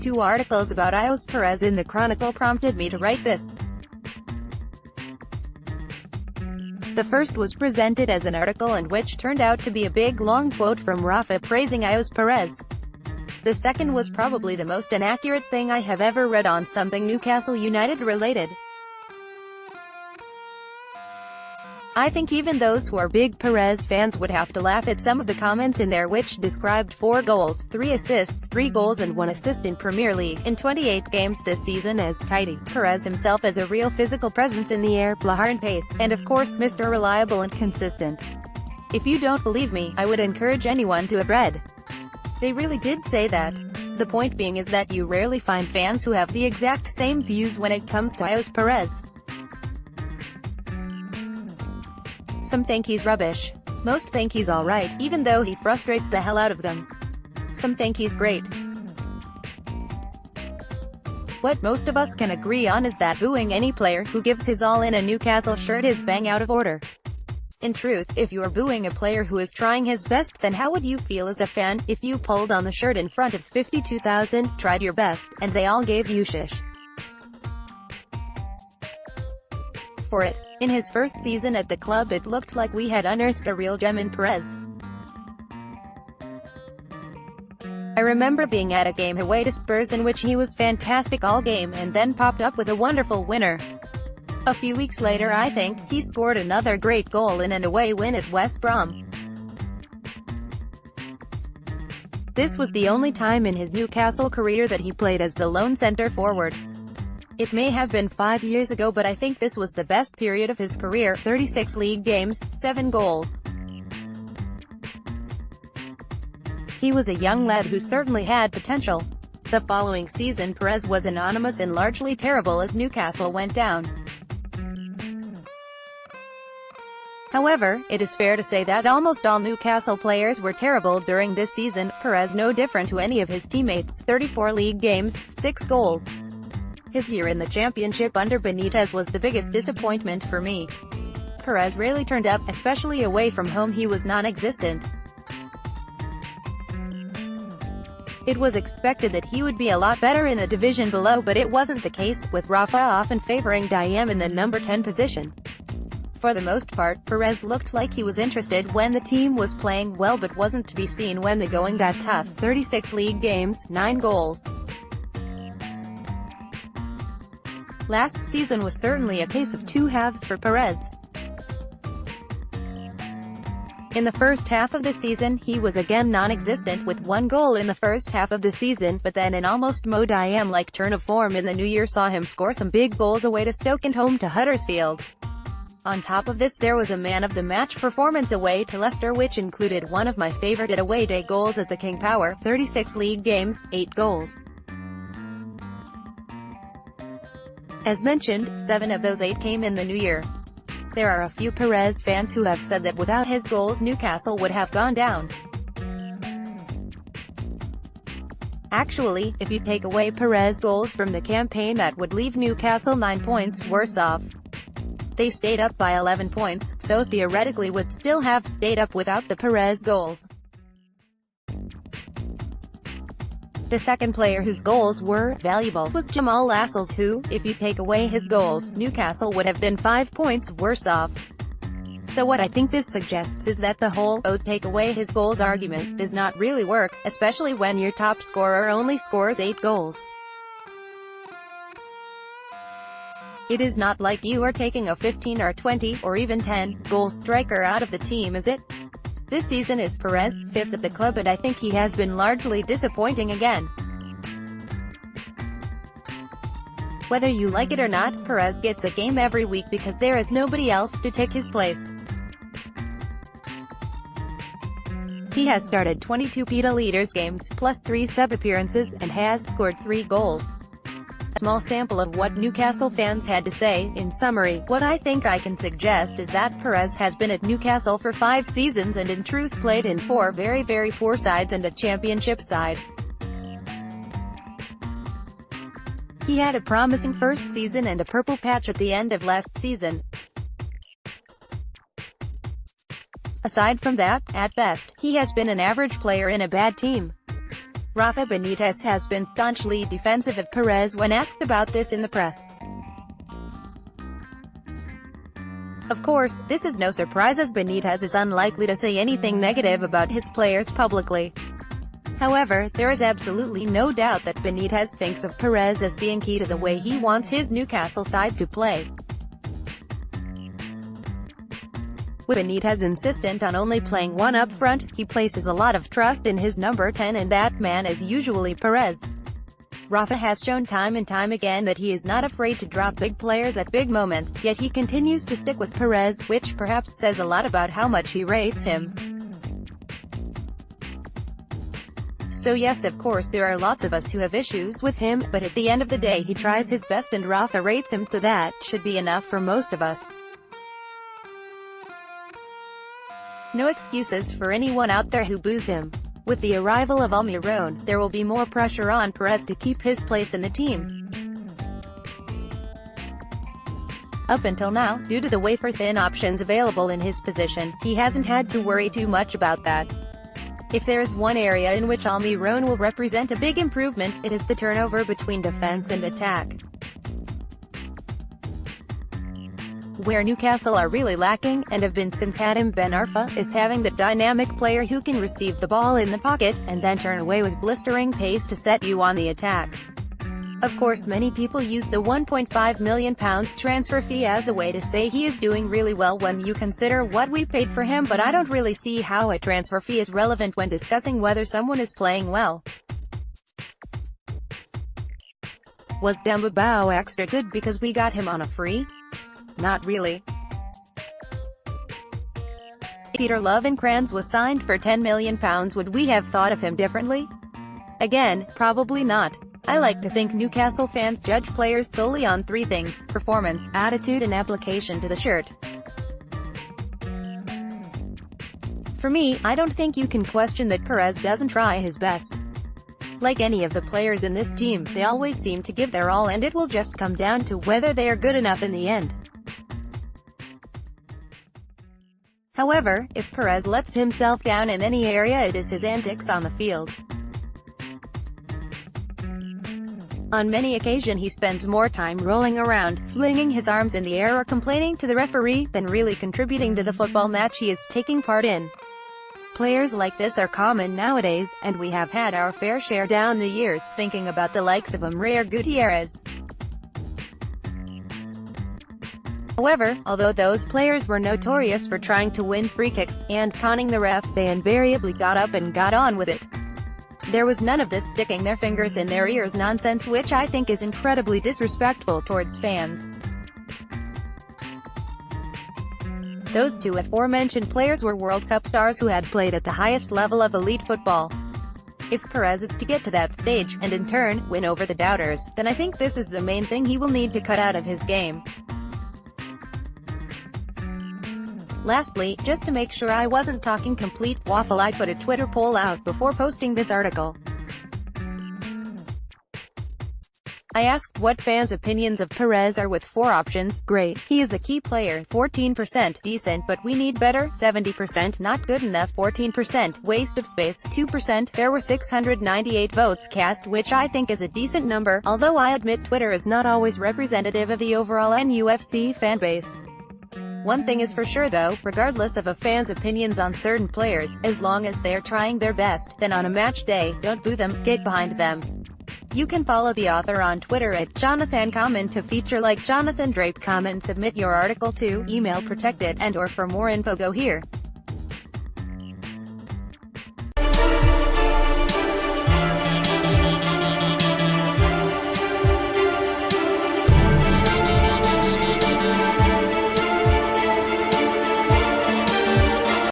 Two articles about Ayoze Perez in the Chronicle prompted me to write this. The first was presented as an article and which turned out to be a big long quote from Rafa praising Ayoze Perez. The second was probably the most inaccurate thing I have ever read on something Newcastle United related. I think even those who are big Perez fans would have to laugh at some of the comments in there which described 4 goals, 3 assists, 3 goals and 1 assist in Premier League, in 28 games this season as tidy. Perez himself as a real physical presence in the air, blah and pace, and of course Mr. Reliable and consistent. If you don't believe me, I would encourage anyone to have read. They really did say that. The point being is that you rarely find fans who have the exact same views when it comes to Ayoze Perez. Some think he's rubbish. Most think he's alright, even though he frustrates the hell out of them. Some think he's great. What most of us can agree on is that booing any player who gives his all in a Newcastle shirt is bang out of order. In truth, if you're booing a player who is trying his best, then how would you feel as a fan, if you pulled on the shirt in front of 52,000, tried your best, and they all gave you shish for it? In his first season at the club it looked like we had unearthed a real gem in Perez. I remember being at a game away to Spurs in which he was fantastic all game and then popped up with a wonderful winner. A few weeks later I think, he scored another great goal in an away win at West Brom. This was the only time in his Newcastle career that he played as the lone centre forward. It may have been 5 years ago, but I think this was the best period of his career. 36 league games, 7 goals. He was a young lad who certainly had potential. The following season Perez was anonymous and largely terrible as Newcastle went down. However, it is fair to say that almost all Newcastle players were terrible during this season, Perez no different to any of his teammates. 34 league games, 6 goals. His year in the Championship under Benitez was the biggest disappointment for me. Perez rarely turned up, especially away from home he was non-existent. It was expected that he would be a lot better in the division below, but it wasn't the case, with Rafa often favoring Diem in the number 10 position. For the most part, Perez looked like he was interested when the team was playing well but wasn't to be seen when the going got tough. 36 league games, 9 goals. Last season was certainly a case of 2 halves for Perez. In the first half of the season, he was again non-existent with 1 goal in the first half of the season, but then an almost Mo Diem-like turn of form in the new year saw him score some big goals away to Stoke and home to Huddersfield. On top of this there was a man-of-the-match performance away to Leicester which included one of my favourite away day goals at the King Power. 36 league games, 8 goals. As mentioned, 7 of those 8 came in the new year. There are a few Perez fans who have said that without his goals Newcastle would have gone down. Actually, if you take away Perez goals from the campaign that would leave Newcastle 9 points worse off. They stayed up by 11 points, so theoretically would still have stayed up without the Perez goals. The second player whose goals were valuable was Jamal Lascelles who, if you take away his goals, Newcastle would have been 5 points worse off. So what I think this suggests is that the whole, oh take away his goals argument, does not really work, especially when your top scorer only scores 8 goals. It is not like you are taking a 15 or 20, or even 10, goal striker out of the team, is it? This season is Perez 5th at the club and I think he has been largely disappointing again. Whether you like it or not, Perez gets a game every week because there is nobody else to take his place. He has started 22 Pita Leaders games, plus 3 sub-appearances, and has scored 3 goals. A small sample of what Newcastle fans had to say. In summary, what I think I can suggest is that Perez has been at Newcastle for 5 seasons and in truth played in 4 very poor sides and a championship side. He had a promising first season and a purple patch at the end of last season. Aside from that, at best, he has been an average player in a bad team. Rafa Benitez has been staunchly defensive of Perez when asked about this in the press. Of course, this is no surprise as Benitez is unlikely to say anything negative about his players publicly. However, there is absolutely no doubt that Benitez thinks of Perez as being key to the way he wants his Newcastle side to play. With Benitez insistent on only playing one up front, he places a lot of trust in his number 10 and that man is usually Perez. Rafa has shown time and time again that he is not afraid to drop big players at big moments, yet he continues to stick with Perez, which perhaps says a lot about how much he rates him. So yes, of course there are lots of us who have issues with him, but at the end of the day he tries his best and Rafa rates him, so that should be enough for most of us. No excuses for anyone out there who boos him. With the arrival of Almiron, there will be more pressure on Perez to keep his place in the team. Up until now, due to the wafer-thin options available in his position, he hasn't had to worry too much about that. If there is one area in which Almiron will represent a big improvement, it is the turnover between defense and attack. Where Newcastle are really lacking, and have been since Hatem Ben Arfa, is having the dynamic player who can receive the ball in the pocket, and then turn away with blistering pace to set you on the attack. Of course many people use the £1.5 million transfer fee as a way to say he is doing really well when you consider what we paid for him, but I don't really see how a transfer fee is relevant when discussing whether someone is playing well. Was Demba Ba extra good because we got him on a free? Not really. If Peter Lovenkrands was signed for £10 million, would we have thought of him differently? Again, probably not. I like to think Newcastle fans judge players solely on three things: performance, attitude and application to the shirt. For me, I don't think you can question that Perez doesn't try his best. Like any of the players in this team, they always seem to give their all, and it will just come down to whether they are good enough in the end. However, if Perez lets himself down in any area, it is his antics on the field. On many occasions he spends more time rolling around, flinging his arms in the air or complaining to the referee, than really contributing to the football match he is taking part in. Players like this are common nowadays, and we have had our fair share down the years, thinking about the likes of Emre Gutierrez. However, although those players were notorious for trying to win free kicks, and conning the ref, they invariably got up and got on with it. There was none of this sticking their fingers in their ears nonsense, which I think is incredibly disrespectful towards fans. Those two aforementioned players were World Cup stars who had played at the highest level of elite football. If Perez is to get to that stage, and in turn, win over the doubters, then I think this is the main thing he will need to cut out of his game. Lastly, just to make sure I wasn't talking complete waffle, I put a Twitter poll out before posting this article. I asked what fans' opinions of Perez are, with 4 options: great, he is a key player, 14%, decent but we need better, 70%, not good enough, 14%, waste of space, 2%. There were 698 votes cast, which I think is a decent number, although I admit Twitter is not always representative of the overall NUFC fanbase. One thing is for sure though, regardless of a fan's opinions on certain players, as long as they're trying their best, then on a match day, don't boo them, get behind them. You can follow the author on Twitter at JonathanComment to feature like Jonathan Drape comment, submit your article to email protected, and or for more info go here.